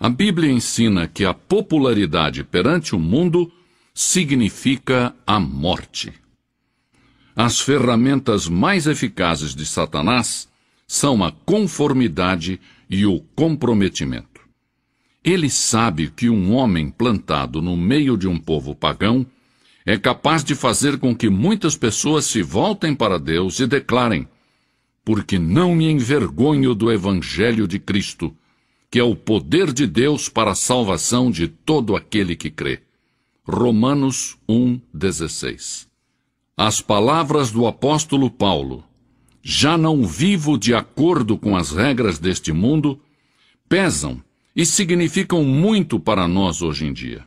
A Bíblia ensina que a popularidade perante o mundo significa a morte. As ferramentas mais eficazes de Satanás são a conformidade e o comprometimento. Ele sabe que um homem plantado no meio de um povo pagão é capaz de fazer com que muitas pessoas se voltem para Deus e declarem: porque não me envergonho do Evangelho de Cristo, que é o poder de Deus para a salvação de todo aquele que crê. Romanos 1,16. As palavras do apóstolo Paulo, já não vivo de acordo com as regras deste mundo, pesam e significam muito para nós hoje em dia.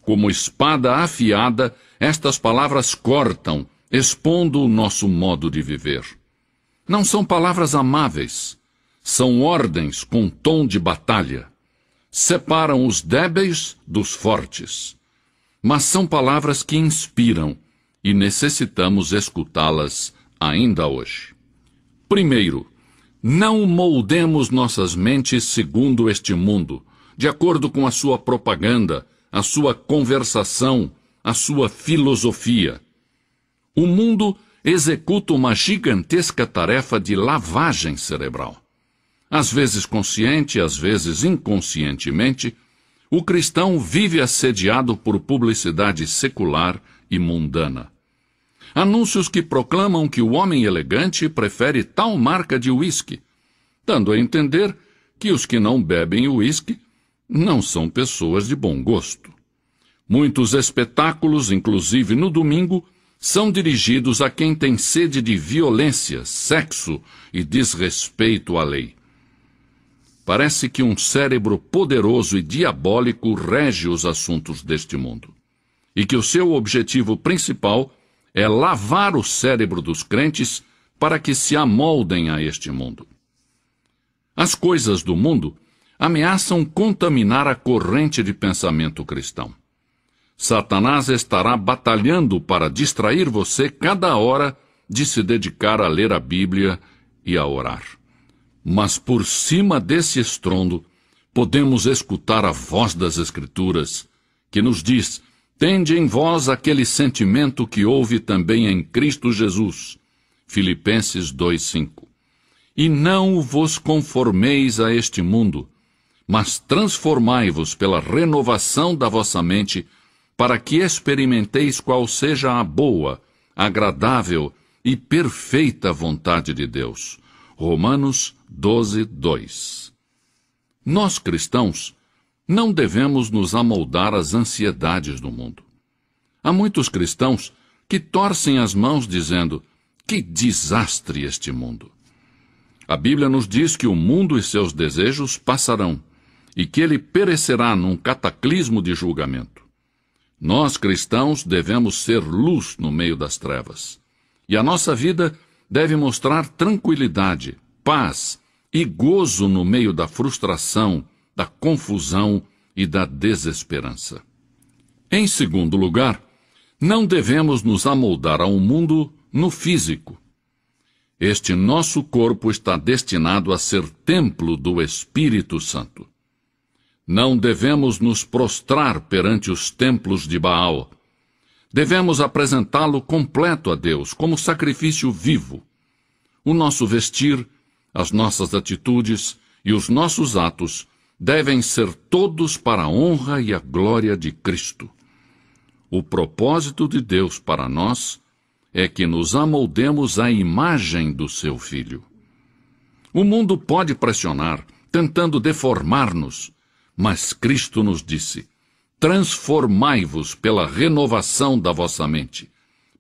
Como espada afiada, estas palavras cortam, expondo o nosso modo de viver. Não são palavras amáveis, são ordens com tom de batalha. Separam os débeis dos fortes. Mas são palavras que inspiram e necessitamos escutá-las ainda hoje. Primeiro, não moldemos nossas mentes segundo este mundo, de acordo com a sua propaganda, a sua conversação, a sua filosofia. O mundo executa uma gigantesca tarefa de lavagem cerebral. Às vezes consciente, às vezes inconscientemente, o cristão vive assediado por publicidade secular e mundana. Anúncios que proclamam que o homem elegante prefere tal marca de uísque, dando a entender que os que não bebem uísque não são pessoas de bom gosto. Muitos espetáculos, inclusive no domingo, são dirigidos a quem tem sede de violência, sexo e desrespeito à lei. Parece que um cérebro poderoso e diabólico rege os assuntos deste mundo, e que o seu objetivo principal é lavar o cérebro dos crentes para que se amoldem a este mundo. As coisas do mundo ameaçam contaminar a corrente de pensamento cristão. Satanás estará batalhando para distrair você cada hora de se dedicar a ler a Bíblia e a orar. Mas por cima desse estrondo, podemos escutar a voz das Escrituras, que nos diz: tende em vós aquele sentimento que houve também em Cristo Jesus. Filipenses 2,5. E não vos conformeis a este mundo, mas transformai-vos pela renovação da vossa mente, para que experimenteis qual seja a boa, agradável e perfeita vontade de Deus. Romanos 12:2. Nós, cristãos, não devemos nos amoldar às ansiedades do mundo. Há muitos cristãos que torcem as mãos dizendo: que desastre este mundo! A Bíblia nos diz que o mundo e seus desejos passarão, e que ele perecerá num cataclismo de julgamento. Nós, cristãos, devemos ser luz no meio das trevas. E a nossa vida deve mostrar tranquilidade, paz e gozo no meio da frustração, da confusão e da desesperança. Em segundo lugar, não devemos nos amoldar ao mundo no físico. Este nosso corpo está destinado a ser templo do Espírito Santo. Não devemos nos prostrar perante os templos de Baal. Devemos apresentá-lo completo a Deus, como sacrifício vivo. O nosso vestir, as nossas atitudes e os nossos atos devem ser todos para a honra e a glória de Cristo. O propósito de Deus para nós é que nos amoldemos à imagem do seu Filho. O mundo pode pressionar, tentando deformar-nos, mas Cristo nos disse: transformai-vos pela renovação da vossa mente,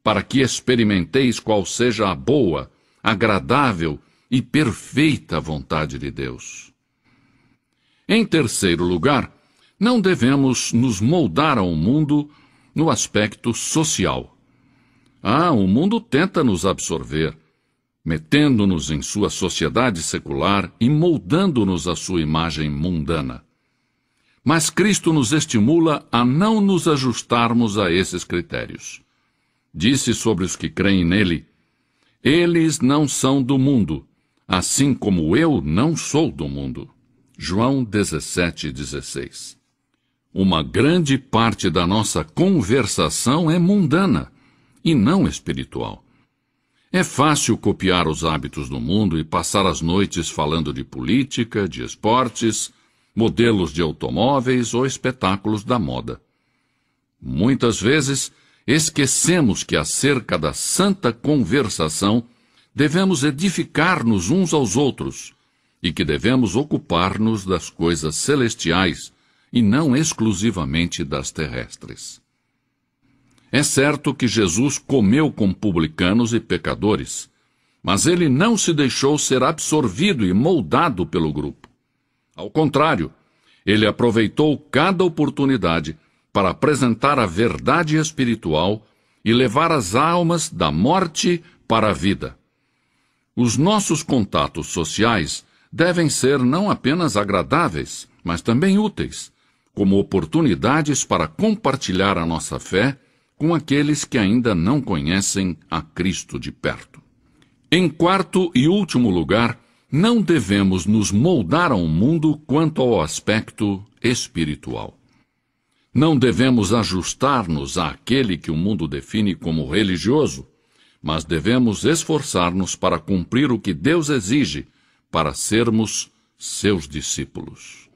para que experimenteis qual seja a boa, agradável e perfeita vontade de Deus. Em terceiro lugar, não devemos nos moldar ao mundo no aspecto social. O mundo tenta nos absorver, metendo-nos em sua sociedade secular e moldando-nos à sua imagem mundana. Mas Cristo nos estimula a não nos ajustarmos a esses critérios. Disse sobre os que creem nele: eles não são do mundo, assim como eu não sou do mundo. João 17:16. Uma grande parte da nossa conversação é mundana e não espiritual. É fácil copiar os hábitos do mundo e passar as noites falando de política, de esportes, modelos de automóveis ou espetáculos da moda. Muitas vezes, esquecemos que acerca da santa conversação devemos edificar-nos uns aos outros e que devemos ocupar-nos das coisas celestiais e não exclusivamente das terrestres. É certo que Jesus comeu com publicanos e pecadores, mas ele não se deixou ser absorvido e moldado pelo grupo. Ao contrário, ele aproveitou cada oportunidade para apresentar a verdade espiritual e levar as almas da morte para a vida. Os nossos contatos sociais devem ser não apenas agradáveis, mas também úteis, como oportunidades para compartilhar a nossa fé com aqueles que ainda não conhecem a Cristo de perto. Em quarto e último lugar, não devemos nos moldar ao mundo quanto ao aspecto espiritual. Não devemos ajustar-nos àquele que o mundo define como religioso, mas devemos esforçar-nos para cumprir o que Deus exige para sermos seus discípulos.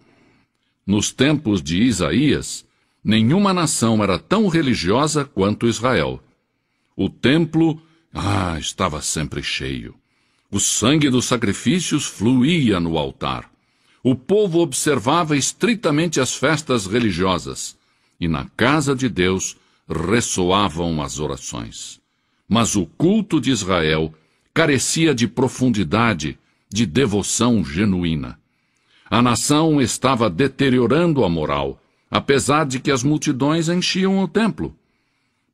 Nos tempos de Isaías, nenhuma nação era tão religiosa quanto Israel. O templo, estava sempre cheio. O sangue dos sacrifícios fluía no altar. O povo observava estritamente as festas religiosas, e na casa de Deus ressoavam as orações. Mas o culto de Israel carecia de profundidade, de devoção genuína. A nação estava deteriorando a moral, apesar de que as multidões enchiam o templo.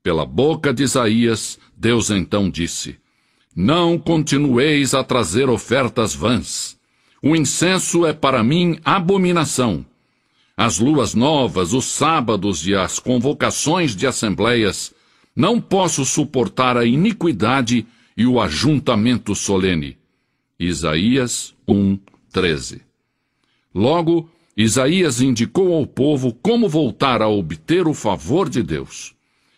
Pela boca de Isaías, Deus então disse: Não continueis a trazer ofertas vãs. O incenso é para mim abominação. As luas novas, os sábados e as convocações de assembleias, não posso suportar a iniquidade e o ajuntamento solene. Isaías 1:13. Logo, Isaías indicou ao povo como voltar a obter o favor de Deus.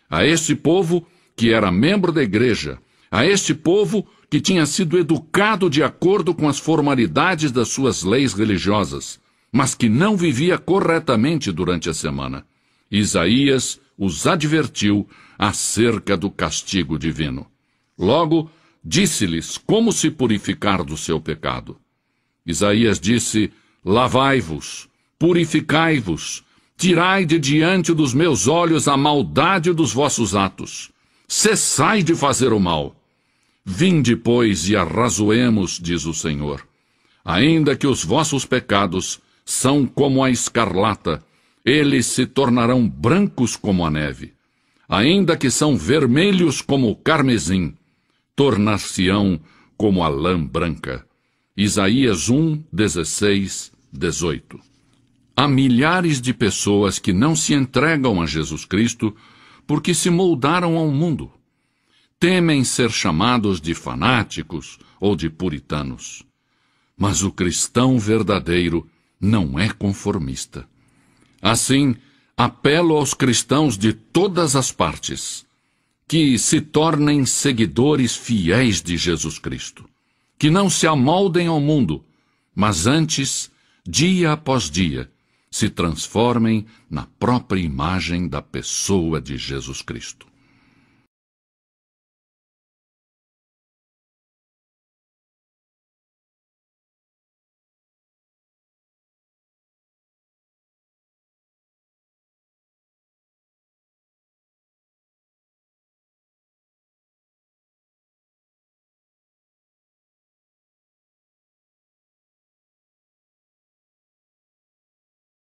A este povo, que era membro da igreja, a este povo que tinha sido educado de acordo com as formalidades das suas leis religiosas, mas que não vivia corretamente durante a semana. Isaías os advertiu acerca do castigo divino. Logo, disse-lhes como se purificar do seu pecado. Isaías disse: Lavai-vos, purificai-vos, tirai de diante dos meus olhos a maldade dos vossos atos. Cessai de fazer o mal. Vinde, pois, e arrazoemos, diz o Senhor. Ainda que os vossos pecados são como a escarlata, eles se tornarão brancos como a neve. Ainda que são vermelhos como o carmesim, tornar-se-ão como a lã branca. Isaías 1:16-18. Há milhares de pessoas que não se entregam a Jesus Cristo porque se moldaram ao mundo. Temem ser chamados de fanáticos ou de puritanos. Mas o cristão verdadeiro não é conformista. Assim, apelo aos cristãos de todas as partes que se tornem seguidores fiéis de Jesus Cristo, que não se amoldem ao mundo, mas antes, dia após dia, se transformem na própria imagem da pessoa de Jesus Cristo.